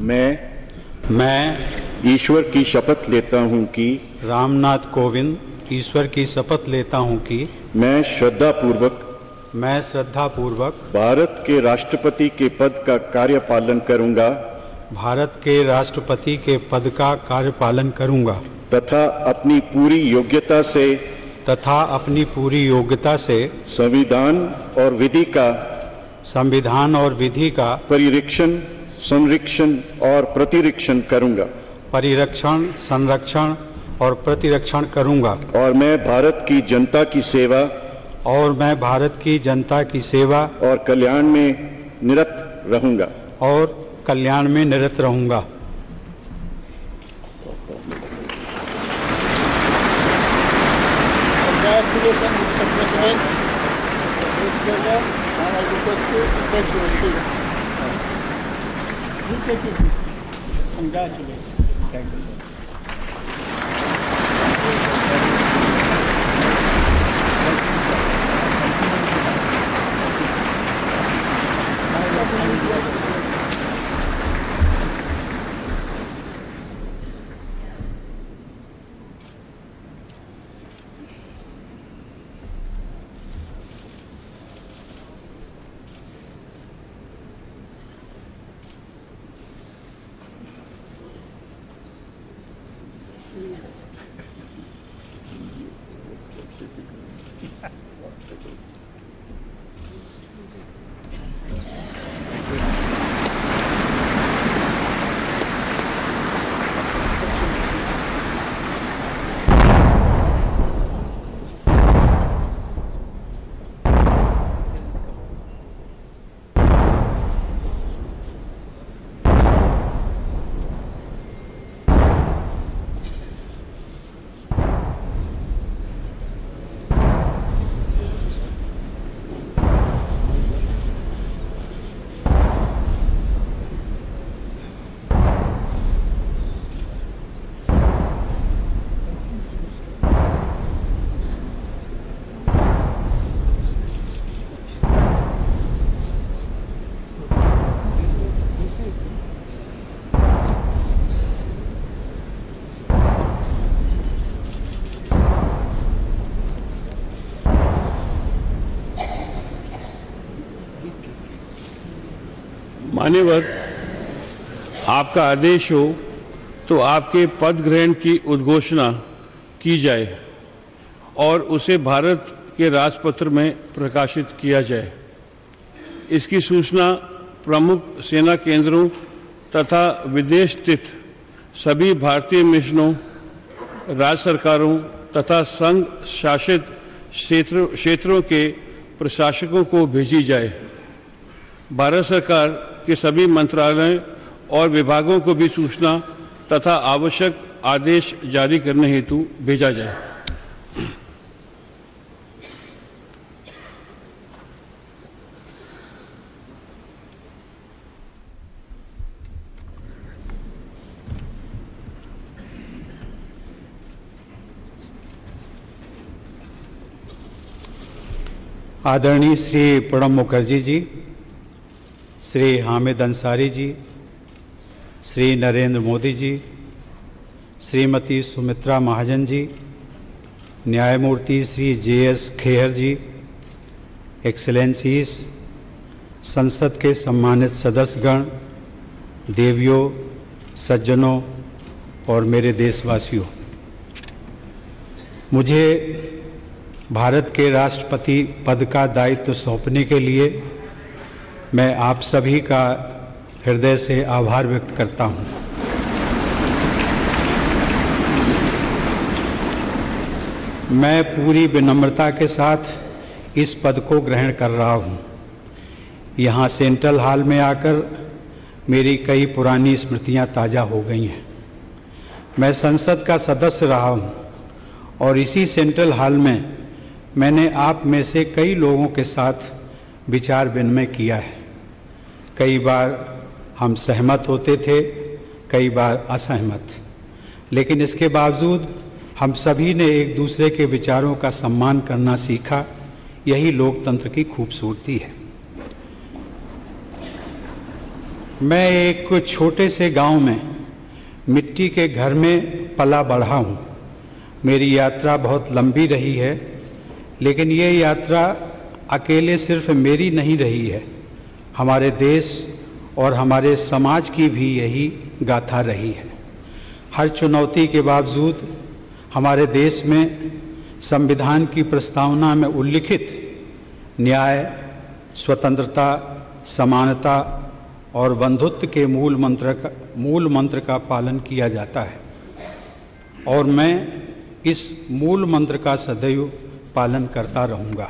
मैं ईश्वर की शपथ लेता हूं कि रामनाथ कोविंद ईश्वर की शपथ लेता हूं कि मैं श्रद्धापूर्वक भारत के राष्ट्रपति के पद का कार्यपालन करूंगा तथा अपनी पूरी योग्यता से संविधान और विधि का परिरक्षण, संरक्षण और प्रतिरक्षण करूंगा और मैं भारत की जनता की सेवा और कल्याण में निरत रहूंगा। Congratulations, Mr. President. Now I request you to take your seat. You take your seat. Congratulations. Thank you, sir. मान्यवर, आपका आदेश हो तो आपके पद ग्रहण की उद्घोषणा की जाए और उसे भारत के राजपत्र में प्रकाशित किया जाए। इसकी सूचना प्रमुख सेना केंद्रों तथा विदेश स्थित सभी भारतीय मिशनों, राज्य सरकारों तथा संघ शासित क्षेत्रों के प्रशासकों को भेजी जाए। भारत सरकार के सभी मंत्रालयों और विभागों को भी सूचना तथा आवश्यक आदेश जारी करने हेतु भेजा जाए। आदरणीय श्री प्रणब मुखर्जी जी, श्री हामिद अंसारी जी, श्री नरेंद्र मोदी जी, श्रीमती सुमित्रा महाजन जी, न्यायमूर्ति श्री JS खेहर जी, एक्सेलेंसीज, संसद के सम्मानित सदस्यगण, देवियों, सज्जनों और मेरे देशवासियों, मुझे भारत के राष्ट्रपति पद का दायित्व सौंपने के लिए मैं आप सभी का हृदय से आभार व्यक्त करता हूं। मैं पूरी विनम्रता के साथ इस पद को ग्रहण कर रहा हूं। यहाँ सेंट्रल हॉल में आकर मेरी कई पुरानी स्मृतियां ताज़ा हो गई हैं। मैं संसद का सदस्य रहा हूं और इसी सेंट्रल हॉल में मैंने आप में से कई लोगों के साथ विचार विनिमय किया है। कई बार हम सहमत होते थे, कई बार असहमत, लेकिन इसके बावजूद हम सभी ने एक दूसरे के विचारों का सम्मान करना सीखा। यही लोकतंत्र की खूबसूरती है। मैं एक छोटे से गांव में मिट्टी के घर में पला बढ़ा हूँ। मेरी यात्रा बहुत लंबी रही है, लेकिन ये यात्रा अकेले सिर्फ मेरी नहीं रही है, हमारे देश और हमारे समाज की भी यही गाथा रही है। हर चुनौती के बावजूद हमारे देश में संविधान की प्रस्तावना में उल्लिखित न्याय, स्वतंत्रता, समानता और बंधुत्व के मूल मंत्र का पालन किया जाता है और मैं इस मूल मंत्र का सदैव पालन करता रहूँगा।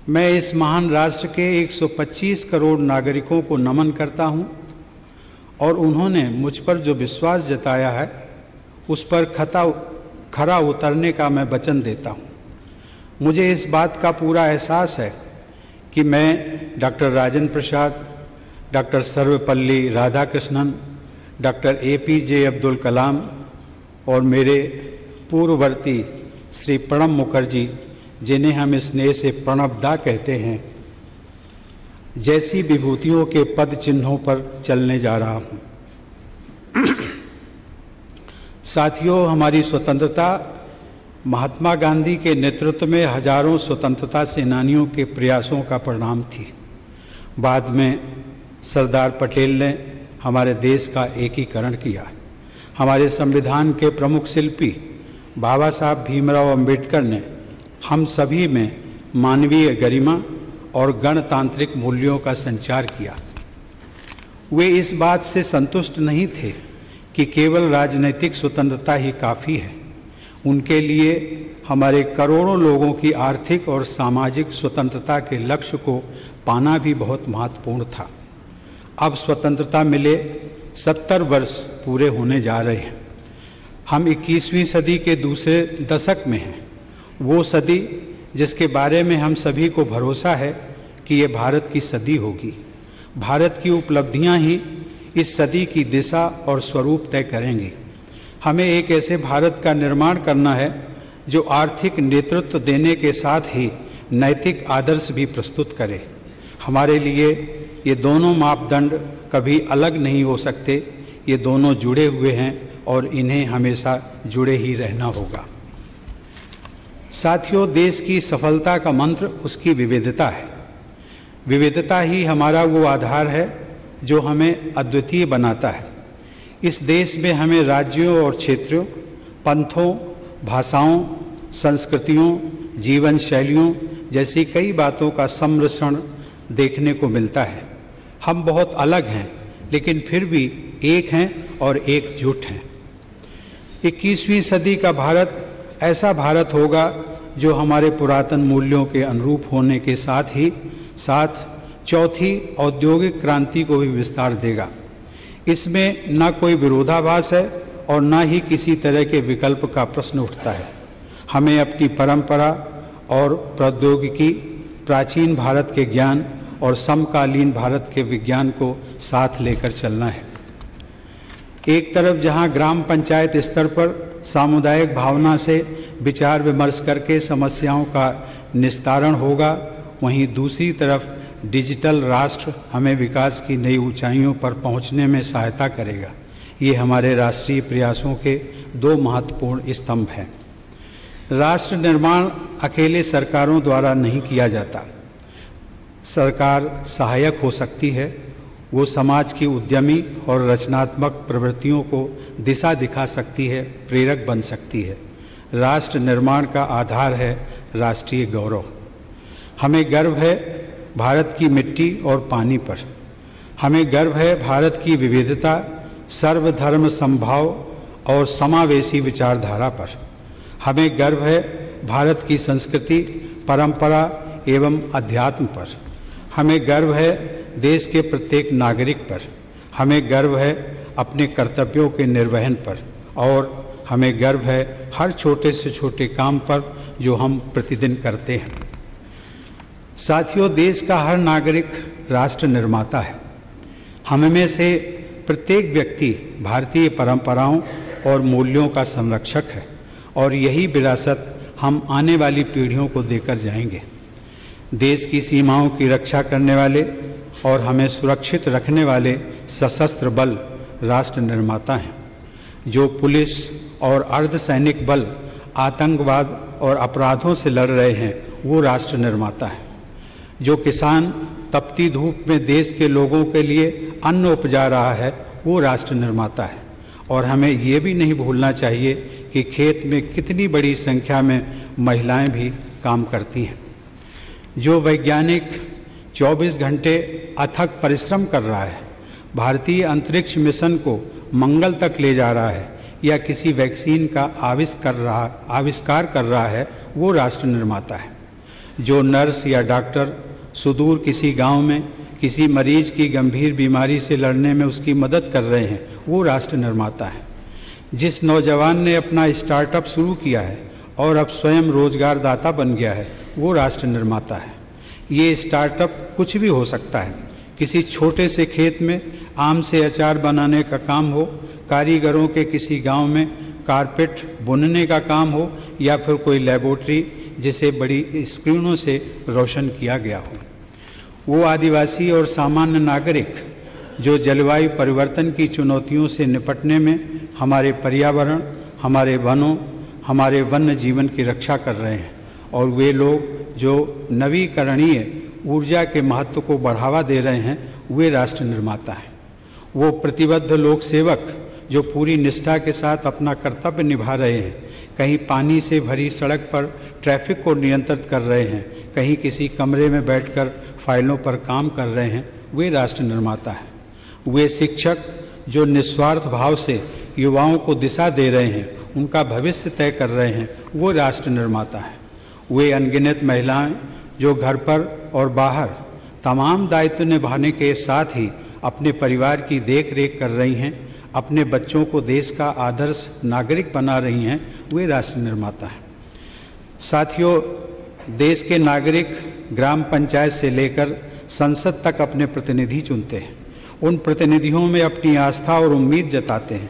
मैं इस महान राष्ट्र के 125 करोड़ नागरिकों को नमन करता हूँ और उन्होंने मुझ पर जो विश्वास जताया है उस पर खरा उतरने का मैं वचन देता हूँ। मुझे इस बात का पूरा एहसास है कि मैं doctor Rajendra Prasad, doctor Sarvepalli Radhakrishnan, doctor APJ Abdul Kalam और मेरे पूर्ववर्ती श्री प्रणब मुखर्जी, जिन्हें हम स्नेह से प्रणबदा कहते हैं, जैसी विभूतियों के पद चिन्हों पर चलने जा रहा हूँ। साथियों, हमारी स्वतंत्रता महात्मा गांधी के नेतृत्व में हजारों स्वतंत्रता सेनानियों के प्रयासों का परिणाम थी। बाद में सरदार पटेल ने हमारे देश का एकीकरण किया। हमारे संविधान के प्रमुख शिल्पी बाबा साहब भीमराव अंबेडकर ने हम सभी में मानवीय गरिमा और गणतांत्रिक मूल्यों का संचार किया। वे इस बात से संतुष्ट नहीं थे कि केवल राजनीतिक स्वतंत्रता ही काफ़ी है। उनके लिए हमारे करोड़ों लोगों की आर्थिक और सामाजिक स्वतंत्रता के लक्ष्य को पाना भी बहुत महत्वपूर्ण था। अब स्वतंत्रता मिले 70 वर्ष पूरे होने जा रहे हैं। हम 21वीं सदी के दूसरे दशक में हैं, वो सदी जिसके बारे में हम सभी को भरोसा है कि ये भारत की सदी होगी। भारत की उपलब्धियां ही इस सदी की दिशा और स्वरूप तय करेंगी। हमें एक ऐसे भारत का निर्माण करना है जो आर्थिक नेतृत्व देने के साथ ही नैतिक आदर्श भी प्रस्तुत करे। हमारे लिए ये दोनों मापदंड कभी अलग नहीं हो सकते, ये दोनों जुड़े हुए हैं और इन्हें हमेशा जुड़े ही रहना होगा। साथियों, देश की सफलता का मंत्र उसकी विविधता है। विविधता ही हमारा वो आधार है जो हमें अद्वितीय बनाता है। इस देश में हमें राज्यों और क्षेत्रों, पंथों, भाषाओं, संस्कृतियों, जीवन शैलियों जैसी कई बातों का सम्मिश्रण देखने को मिलता है। हम बहुत अलग हैं, लेकिन फिर भी एक हैं और एकजुट हैं। 21वीं सदी का भारत ऐसा भारत होगा जो हमारे पुरातन मूल्यों के अनुरूप होने के साथ ही साथ चौथी औद्योगिक क्रांति को भी विस्तार देगा। इसमें न कोई विरोधाभास है और न ही किसी तरह के विकल्प का प्रश्न उठता है। हमें अपनी परंपरा और प्रौद्योगिकी, प्राचीन भारत के ज्ञान और समकालीन भारत के विज्ञान को साथ लेकर चलना है। एक तरफ जहां ग्राम पंचायत स्तर पर सामुदायिक भावना से विचार विमर्श करके समस्याओं का निस्तारण होगा, वहीं दूसरी तरफ डिजिटल राष्ट्र हमें विकास की नई ऊंचाइयों पर पहुंचने में सहायता करेगा। ये हमारे राष्ट्रीय प्रयासों के दो महत्वपूर्ण स्तंभ हैं। राष्ट्र निर्माण अकेले सरकारों द्वारा नहीं किया जाता। सरकार सहायक हो सकती है, वो समाज की उद्यमी और रचनात्मक प्रवृत्तियों को दिशा दिखा सकती है, प्रेरक बन सकती है। राष्ट्र निर्माण का आधार है राष्ट्रीय गौरव। हमें गर्व है भारत की मिट्टी और पानी पर। हमें गर्व है भारत की विविधता, सर्वधर्म समभाव और समावेशी विचारधारा पर। हमें गर्व है भारत की संस्कृति, परंपरा एवं अध्यात्म पर। हमें गर्व है देश के प्रत्येक नागरिक पर। हमें गर्व है अपने कर्तव्यों के निर्वहन पर और हमें गर्व है हर छोटे से छोटे काम पर जो हम प्रतिदिन करते हैं। साथियों, देश का हर नागरिक राष्ट्र निर्माता है। हम में से प्रत्येक व्यक्ति भारतीय परंपराओं और मूल्यों का संरक्षक है और यही विरासत हम आने वाली पीढ़ियों को देकर जाएंगे। देश की सीमाओं की रक्षा करने वाले और हमें सुरक्षित रखने वाले सशस्त्र बल राष्ट्र निर्माता हैं। जो पुलिस और अर्धसैनिक बल आतंकवाद और अपराधों से लड़ रहे हैं वो राष्ट्र निर्माता है। जो किसान तपती धूप में देश के लोगों के लिए अन्न उपजा रहा है वो राष्ट्र निर्माता है। और हमें ये भी नहीं भूलना चाहिए कि खेत में कितनी बड़ी संख्या में महिलाएं भी काम करती हैं। जो वैज्ञानिक 24 घंटे अथक परिश्रम कर रहा है, भारतीय अंतरिक्ष मिशन को मंगल तक ले जा रहा है या किसी वैक्सीन का आविष्कार कर रहा है वो राष्ट्र निर्माता है। जो नर्स या डॉक्टर सुदूर किसी गांव में किसी मरीज की गंभीर बीमारी से लड़ने में उसकी मदद कर रहे हैं वो राष्ट्र निर्माता है। जिस नौजवान ने अपना स्टार्टअप शुरू किया है और अब स्वयं रोजगार दाता बन गया है वो राष्ट्र निर्माता है। ये स्टार्टअप कुछ भी हो सकता है, किसी छोटे से खेत में आम से अचार बनाने का काम हो, कारीगरों के किसी गांव में कारपेट बुनने का काम हो, या फिर कोई लेबोरेटरी जिसे बड़ी स्क्रीनों से रोशन किया गया हो। वो आदिवासी और सामान्य नागरिक जो जलवायु परिवर्तन की चुनौतियों से निपटने में हमारे पर्यावरण, हमारे वनों, हमारे वन्य जीवन की रक्षा कर रहे हैं। और वे लोग जो नवीकरणीय ऊर्जा के महत्व को बढ़ावा दे रहे हैं वे राष्ट्र निर्माता हैं। वो प्रतिबद्ध लोक सेवक जो पूरी निष्ठा के साथ अपना कर्तव्य निभा रहे हैं, कहीं पानी से भरी सड़क पर ट्रैफिक को नियंत्रित कर रहे हैं, कहीं किसी कमरे में बैठकर फाइलों पर काम कर रहे हैं, वे राष्ट्र निर्माता हैं। वे शिक्षक जो निस्वार्थ भाव से युवाओं को दिशा दे रहे हैं, उनका भविष्य तय कर रहे हैं, वो राष्ट्र निर्माता हैं। वे अनगिनत महिलाएं जो घर पर और बाहर तमाम दायित्व निभाने के साथ ही अपने परिवार की देख रेख कर रही हैं, अपने बच्चों को देश का आदर्श नागरिक बना रही हैं, वे राष्ट्र निर्माता हैं। साथियों, देश के नागरिक ग्राम पंचायत से लेकर संसद तक अपने प्रतिनिधि चुनते हैं। उन प्रतिनिधियों में अपनी आस्था और उम्मीद जताते हैं।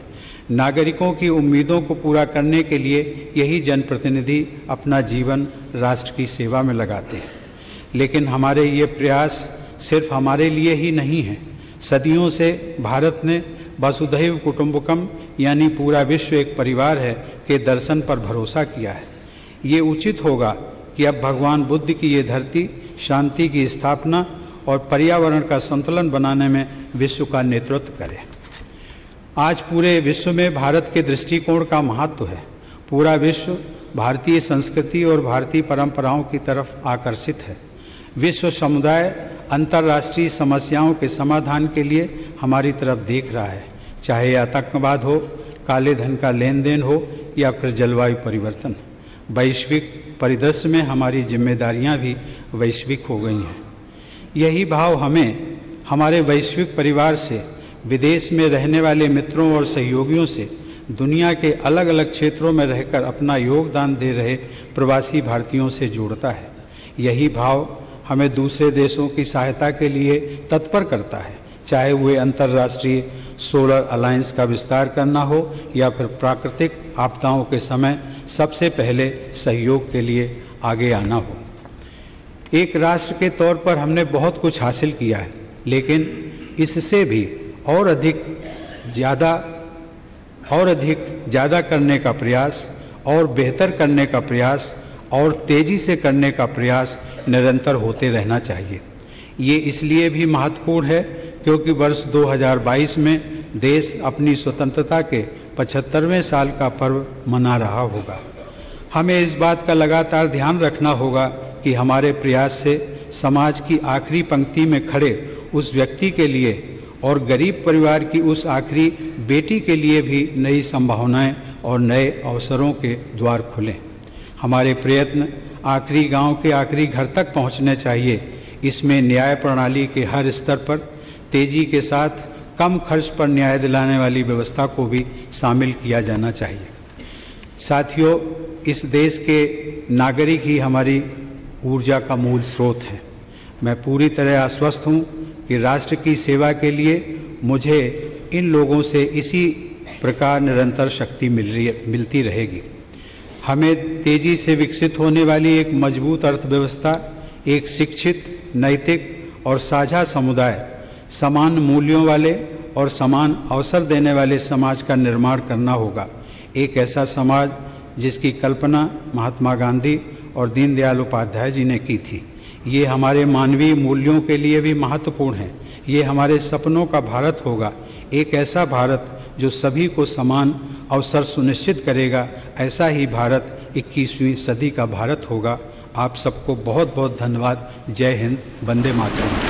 नागरिकों की उम्मीदों को पूरा करने के लिए यही जनप्रतिनिधि अपना जीवन राष्ट्र की सेवा में लगाते हैं। लेकिन हमारे ये प्रयास सिर्फ हमारे लिए ही नहीं है। सदियों से भारत ने वसुधैव कुटुंबकम यानी पूरा विश्व एक परिवार है के दर्शन पर भरोसा किया है। ये उचित होगा कि अब भगवान बुद्ध की ये धरती शांति की स्थापना और पर्यावरण का संतुलन बनाने में विश्व का नेतृत्व करे। आज पूरे विश्व में भारत के दृष्टिकोण का महत्व है। पूरा विश्व भारतीय संस्कृति और भारतीय परंपराओं की तरफ आकर्षित है। विश्व समुदाय अंतर्राष्ट्रीय समस्याओं के समाधान के लिए हमारी तरफ देख रहा है, चाहे आतंकवाद हो, काले धन का लेन देन हो या फिर जलवायु परिवर्तन। वैश्विक परिदृश्य में हमारी जिम्मेदारियां भी वैश्विक हो गई हैं। यही भाव हमें हमारे वैश्विक परिवार से, विदेश में रहने वाले मित्रों और सहयोगियों से, दुनिया के अलग अलग क्षेत्रों में रहकर अपना योगदान दे रहे प्रवासी भारतीयों से जोड़ता है। यही भाव हमें दूसरे देशों की सहायता के लिए तत्पर करता है, चाहे वे अंतर्राष्ट्रीय सोलर अलायंस का विस्तार करना हो या फिर प्राकृतिक आपदाओं के समय सबसे पहले सहयोग के लिए आगे आना हो। एक राष्ट्र के तौर पर हमने बहुत कुछ हासिल किया है, लेकिन इससे भी और अधिक ज़्यादा करने का प्रयास और बेहतर करने का प्रयास और तेज़ी से करने का प्रयास निरंतर होते रहना चाहिए। ये इसलिए भी महत्वपूर्ण है क्योंकि वर्ष 2022 में देश अपनी स्वतंत्रता के 75वें साल का पर्व मना रहा होगा। हमें इस बात का लगातार ध्यान रखना होगा कि हमारे प्रयास से समाज की आखिरी पंक्ति में खड़े उस व्यक्ति के लिए और गरीब परिवार की उस आखिरी बेटी के लिए भी नई संभावनाएं और नए अवसरों के द्वार खुलें। हमारे प्रयत्न आखिरी गांव के आखिरी घर तक पहुंचने चाहिए। इसमें न्याय प्रणाली के हर स्तर पर तेजी के साथ कम खर्च पर न्याय दिलाने वाली व्यवस्था को भी शामिल किया जाना चाहिए। साथियों, इस देश के नागरिक ही हमारी ऊर्जा का मूल स्रोत हैं। मैं पूरी तरह आश्वस्त हूँ कि राष्ट्र की सेवा के लिए मुझे इन लोगों से इसी प्रकार निरंतर शक्ति मिलती रहेगी। हमें तेजी से विकसित होने वाली एक मजबूत अर्थव्यवस्था, एक शिक्षित, नैतिक और साझा समुदाय, समान मूल्यों वाले और समान अवसर देने वाले समाज का निर्माण करना होगा। एक ऐसा समाज जिसकी कल्पना महात्मा गांधी और दीनदयाल उपाध्याय जी ने की थी। ये हमारे मानवीय मूल्यों के लिए भी महत्वपूर्ण है। ये हमारे सपनों का भारत होगा, एक ऐसा भारत जो सभी को समान अवसर सुनिश्चित करेगा। ऐसा ही भारत 21वीं सदी का भारत होगा। आप सबको बहुत बहुत धन्यवाद। जय हिंद, वंदे मातरम।